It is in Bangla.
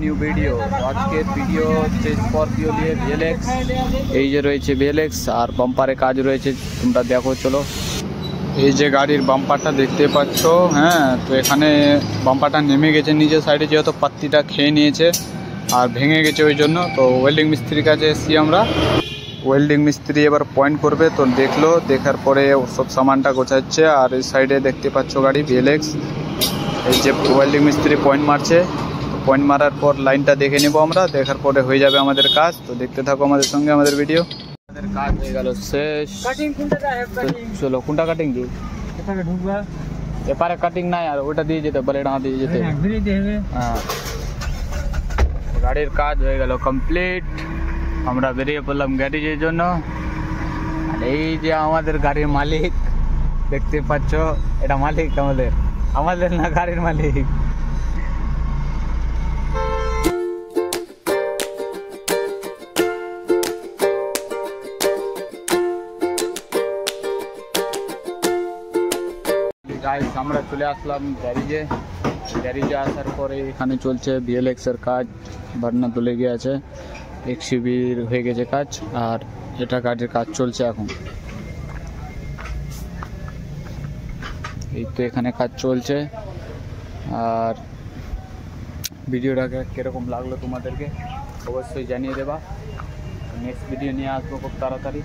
New video. আজকের ভিডিও হচ্ছে স্করপিও নিয়ে ভিএলএক্স। এই যে রয়েছে ভিএলএক্স আর বাম্পারে কাজ রয়েছে, তোমরা দেখো চলো। এই যে গাড়ির বাম্পারটা দেখতে পাচ্ছ, হ্যাঁ, তো এখানে বাম্পারটা নেমে গেছে নিচের সাইডে, যেহেতু পাত্তিটা খেয়ে নিয়েছে আর ভেঙে গেছে, ওই জন্য তো ওয়েল্ডিং মিস্ত্রির কাছে এসেছি আমরা। ওয়েল্ডিং মিস্ত্রি এবার পয়েন্ট করবে, তো দেখলো, দেখার পরে সব সামানটা গোছাচ্ছে। আর এই সাইডে দেখতে পাচ্ছ গাড়ি ভিএলএক্স, এই যে ওয়েল্ডিং মিস্ত্রি পয়েন্ট মারছে। পয়েন্ট মারার পর লাইনটা দেখে নেব আমরা, দেখার পরে হয়ে যাবে আমাদের কাজ। তো দেখতে থাকো আমাদের সঙ্গে আমাদের ভিডিও। আমাদের কাজ হয়ে গেল শেষ। চলো কোনটা কাটিং দিই, এপারে কাটিং নাই আর ওটা দিয়ে যেতে পারে, এটা দিয়ে যেতে। হ্যাঁ, গাড়ির কাজ হয়ে গেল কমপ্লিট। আমরা বেরিয়ে পড়লাম গ্যারেজের জন্য। আর এই যে আমাদের গাড়ির মালিক দেখতে পাচ্ছ, এটা মালিক আমাদের, আমাদের না গাড়ির মালিক। আমরা চলে আসলাম গ্যারেজে। গ্যারেজে আসার পরে এখানে চলছে ভিএলএক্স এর কাজ, বাটনা তুলে গিয়েছে, এক্সিবির হয়ে গেছে কাজ, আর এটা কাজের কাজ চলছে এখন। এই তো এখানে কাজ চলছে। আর ভিডিওটাকে কীরকম লাগলো তোমাদেরকে অবশ্যই জানিয়ে দেবা। নেক্সট ভিডিও নিয়ে আসবো খুব তাড়াতাড়ি।